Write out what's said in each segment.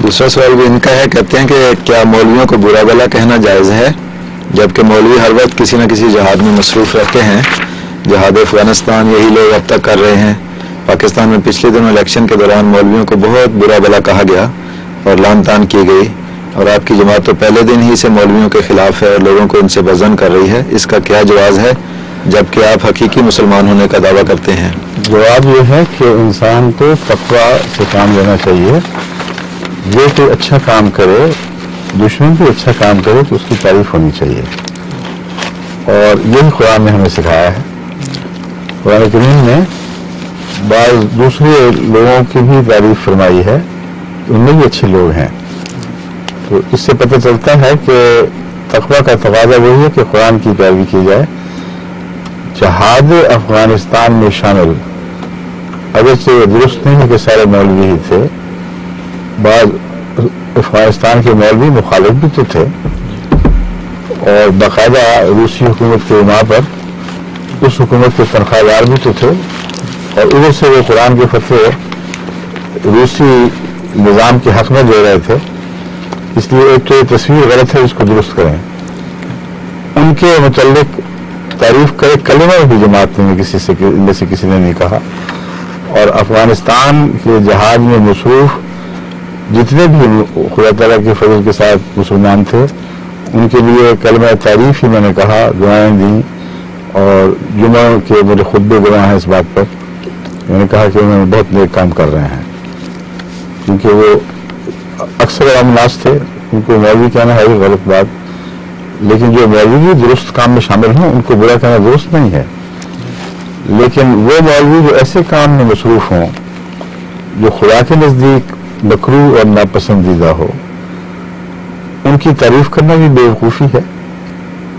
دوسرا سوال بھی ان کا ہے، کہتے ہیں کہ کیا مولویوں کو برا بھلا کہنا جائز ہے، جبکہ مولوی ہر وقت کسی نہ کسی جہاد میں مصروف رہتے ہیں؟ جہاد افغانستان یہی لوگ اب تک کر رہے ہیں۔ پاکستان میں پچھلے دنوں الیکشن کے دوران مولویوں کو بہت برا بھلا کہا گیا اور لعن طعن کی گئی، اور آپ کی جماعت تو پہلے دن ہی سے مولویوں کے خلاف ہے اور لوگوں کو ان سے بزن کر رہی ہے، اس کا کیا جواز ہے جبکہ آپ حقیقی مسلمان ہونے کا دعویٰ کرتے ہیں؟ جواب یہ ہے کہ انسان کو تقویٰ سے کام لینا چاہیے۔ جو کوئی اچھا کام کرے، دشمن بھی اچھا کام کرے تو اس کی تعریف ہونی چاہیے، اور یہی قرآن نے ہمیں سکھایا ہے۔ قرآن کریم نے بعض دوسرے لوگوں کی بھی تعریف فرمائی ہے، ان میں بھی اچھے لوگ ہیں۔ تو اس سے پتہ چلتا ہے کہ تقویٰ کا تقاضا وہی ہے کہ قرآن کی پیروی کی جائے۔ جہاد افغانستان میں شامل اگرچہ درست نہیں ہے کہ سارے مولوی ہی تھے، بعض افغانستان کے مولوی مخالف بھی تو تھے، اور باقاعدہ روسی حکومت کے علماء پر اس حکومت کے تنخواہ دار بھی تو تھے، اور ادھر سے وہ قرآن کے فتوے روسی نظام کے حق میں دے رہے تھے۔ اس لیے ایک تو یہ تصویر غلط ہے، اس کو درست کریں۔ ان کے متعلق تعریف کرے کلمہ بھی جماعت میں کسی نے نہیں کہا، اور افغانستان کے جہاد میں مصروف جتنے بھی خدا تعالیٰ کے فضل کے ساتھ مسلمان تھے، ان کے لیے کلمہ تعریف ہی میں نے کہا، دعائیں دیں، اور جمعہ کے میرے خطبے گواہ ہیں اس بات پر۔ میں نے کہا کہ انہوں نے بہت نیک کام کر رہے ہیں، کیونکہ وہ اکثر عام ناس تھے، ان کو مولوی کہنا ہے غلط بات، لیکن جو مولوی درست کام میں شامل ہوں ان کو برا کہنا درست نہیں ہے۔ لیکن وہ مولوی جو ایسے کام میں مصروف ہوں جو خدا کے نزدیک مکروہ اور ناپسندیدہ ہو، ان کی تعریف کرنا بھی بے وقوفی ہے۔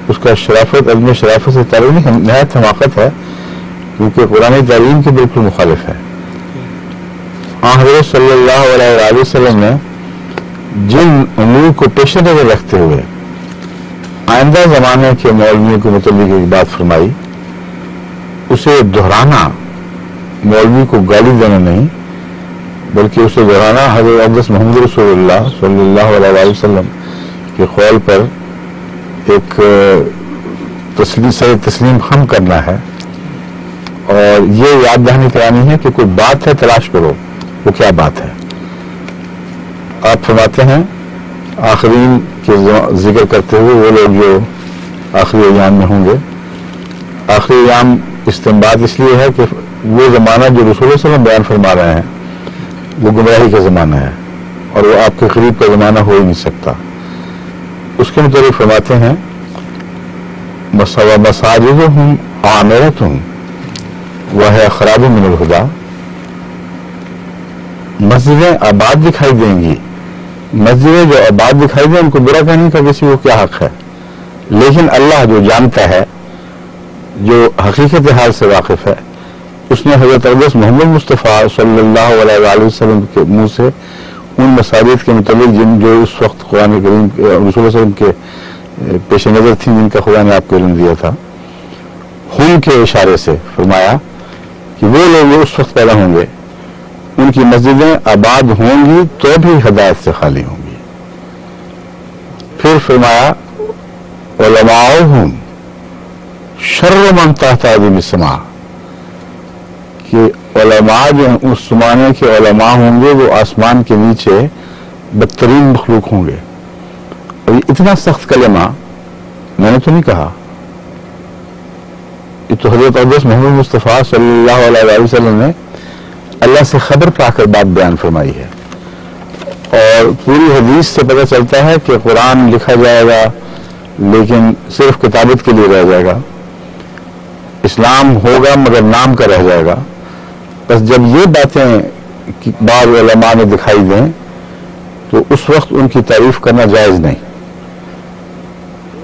اس کا شرافت عدم شرافت سے تعلق نہیں، نہایت حماقت ہے، کیونکہ قرآن تعلیم کے بالکل مخالف ہے۔ حضرت صلی اللہ علیہ وسلم نے جن امور کو پیش نظر رکھتے ہوئے آئندہ زمانے کے مولویوں کے متعلق ایک بات فرمائی، اسے دہرانا مولوی کو گالی دینا نہیں، بلکہ اسے دہرانا حضرت اقدس محمد رسول اللہ صلی اللہ علیہ وسلم کے قول پر ایک تسلیم خم کرنا ہے، اور یہ یاد دہانی کرانی ہے کہ کوئی بات ہے تلاش کرو، وہ کیا بات ہے۔ آپ فرماتے ہیں آخرین کے ذکر کرتے ہوئے وہ لوگ جو آخری ایام میں ہوں گے۔ آخری ایام استنباط اس لیے ہے کہ وہ زمانہ جو رسول اللہ صلی اللہ علیہ وسلم بیان فرما رہے ہیں وہ گمراہی کا زمانہ ہے، اور وہ آپ کے قریب کا زمانہ ہو ہی نہیں سکتا۔ اس کے متعلق فرماتے ہیں مساجدہم عامرۃ وہی خراب من الہدی، مسجدیں آباد دکھائی دیں گی، مسجدیں جو آباد دکھائی دیں ان کو برا کہنے کا کسی کو کیا حق ہے، لیکن اللہ جو جانتا ہے، جو حقیقت حال سے واقف ہے، اس نے حضرت اقدس محمد مصطفیٰ صلی اللہ علیہ وسلم کے منہ سے ان مساجد کے متعلق جو اس وقت قرآن کریم رسول اللہ صلی اللہ علیہ وسلم کے پیش نظر تھیں، جن کا خدا نے آپ کو علم دیا تھا، ہم کے اشارے سے فرمایا کہ وہ لوگ جو اس وقت پیدا ہوں گے ان کی مسجدیں آباد ہوں گی تو بھی ہدایت سے خالی ہوں گی۔ پھر فرمایا علماؤہم شر من تحت عظیم السماء، کہ علماء جو اس زمانے کے علماء ہوں گے وہ آسمان کے نیچے بدترین مخلوق ہوں گے۔ اور یہ اتنا سخت کلمہ میں نے تو نہیں کہا، یہ تو حضرت اقدس محمد مصطفیٰ صلی اللہ علیہ وسلم نے اللہ سے خبر پا کر بات بیان فرمائی ہے، اور پوری حدیث سے پتہ چلتا ہے کہ قرآن لکھا جائے گا لیکن صرف کتابت کے لیے رہ جائے گا، اسلام ہوگا مگر نام کا رہ جائے گا۔ بس جب یہ باتیں بعض علماء نے دکھائی دیں تو اس وقت ان کی تعریف کرنا جائز نہیں۔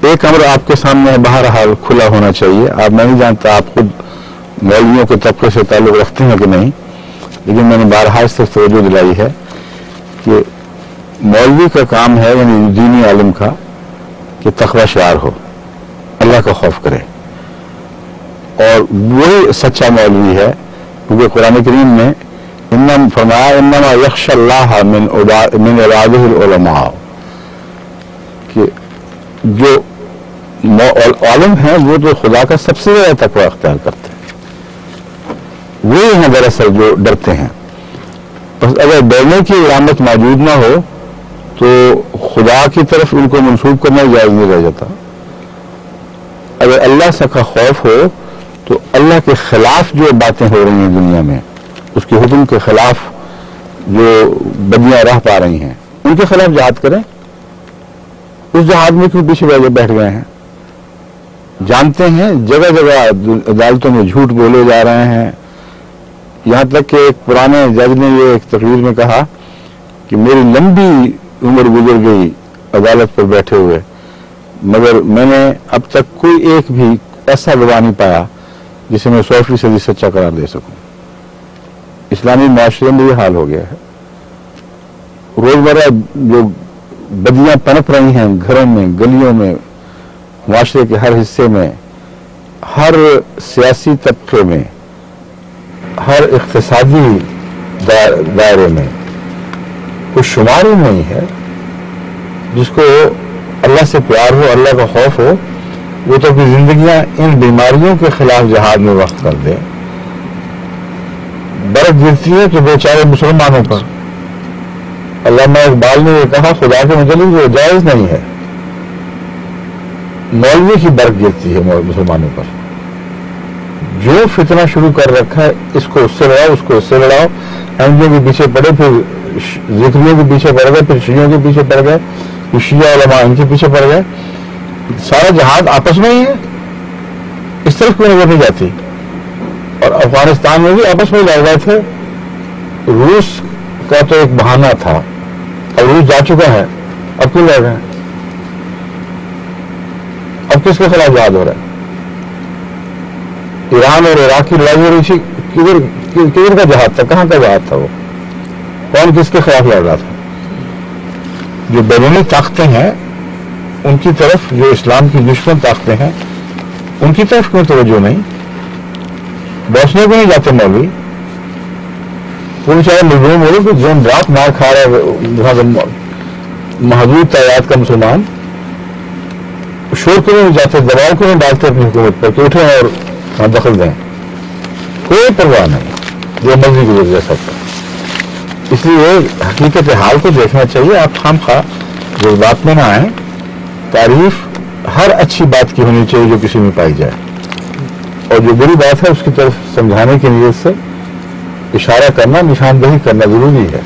ایک امر آپ کے سامنے بہرحال کھلا ہونا چاہیے، آپ میں نہیں جانتا آپ خود مولویوں کے طبقے سے تعلق رکھتے ہیں کہ نہیں، لیکن میں نے بارہا اس طرف توجہ دلائی ہے کہ مولوی کا کام ہے، یعنی دینی عالم کا، کہ تقوی شعار ہو، اللہ کا خوف کرے، اور وہی سچا مولوی ہے، کیونکہ قرآن کریم میں فرمایا انما یخشى اللہ من عباده العلماء، کہ جو عالم ہیں وہ تو خدا کا سب سے زیادہ تقوی اختیار کرتے ہیں، وہی ہیں دراصل جو ڈرتے ہیں. بس اگر ڈرنے کی علامت موجود نہ ہو تو خدا کی طرف ان کو منسوب کرنا جائز نہیں رہ جاتا. اگر اللہ سے کا خوف ہو تو اللہ کے خلاف جو باتیں ہو رہی ہیں دنیا میں، اس کے حکم کے خلاف جو بدیاں رہ پا رہی ہیں، ان کے خلاف جہاد کریں. اس جہاد میں کیوں پیچھے بیٹھ گئے ہیں؟ جانتے ہیں جگہ جگہ عدالتوں میں جھوٹ بولے جا رہے ہیں. یہاں تک کہ ایک پرانے جج نے یہ ایک تقریر میں کہا کہ میری لمبی عمر گزر گئی عدالت پر بیٹھے ہوئے، مگر میں نے اب تک کوئی ایک بھی ایسا گواہ نہیں پایا جسے میں 100% سچا قرار دے سکوں. اسلامی معاشرے میں یہ حال ہو گیا ہے. روزمرہ جو بدیاں پنپ رہی ہیں گھروں میں، گلیوں میں، معاشرے کے ہر حصے میں، ہر سیاسی طبقے میں، ہر اقتصادی دائرے میں، کوئی شمار ہی نہیں ہے جس کو اللہ سے پیار ہو، اللہ کا خوف ہو، وہ تو اپنی زندگیاں ان بیماریوں کے خلاف جہاد میں وقت کر دے. برف گرتی ہے تو بیچارے مسلمانوں پر. علامہ اقبال نے یہ کہا خدا کے متعلق وہ جائز نہیں ہے. مولوی کی برف گرتی ہے مسلمانوں پر. جو فتنہ شروع کر رکھا ہے، اس کو اس سے لڑاؤ، اس کو اس سے لڑاؤ. احمدیوں کے پیچھے پڑے، پھر ذکریوں کے پیچھے پڑ گئے، پھر شیعوں کے پیچھے پڑ گئے، پھر شیعہ علماء ان کے پیچھے پڑ گئے. سارا جہاد آپس میں ہی ہے، اس طرف کوئی نظر نہیں جاتی. اور افغانستان میں بھی آپس میں لڑ رہے تھے. روس کا تو ایک بہانہ تھا، اب روس جا چکا ہے، اب کیوں لڑ رہے ہیں؟ اب کس کے خلاف جہاد ہو رہا ہے؟ ایران اور عراق کی لڑائی ہو رہی تھی، کدھر کا جہاد تھا؟ کہاں کا جہاد تھا؟ وہ کون کس کے خلاف لڑ رہا تھا؟ جو بیرونی طاقتیں ہیں ان کی طرف، جو اسلام کی دشمن طاقتیں ہیں ان کی طرف کوئی توجہ نہیں. بیچنے کو نہیں جاتے مولوی. وہ بیچارے مظلوم ہو رہے کہ دن رات مار کھا رہا ہے محدود تعداد کا مسلمان. شور کیوں نہیں جاتے، دباؤ کیوں نہیں ڈالتے اپنی حکومت پر کہ اٹھیں اور وہاں دخل دیں؟ کوئی پرواہ نہیں، جو مرضی گزر جا سکتا. اس لیے حقیقت حال کو دیکھنا چاہیے. آپ خام خواہ جذبات میں نہ آئیں. تعریف ہر اچھی بات کی ہونی چاہیے جو کسی میں پائی جائے، اور جو بری بات ہے اس کی طرف سمجھانے کی نیت سے اشارہ کرنا، نشاندہی کرنا ضروری ہے.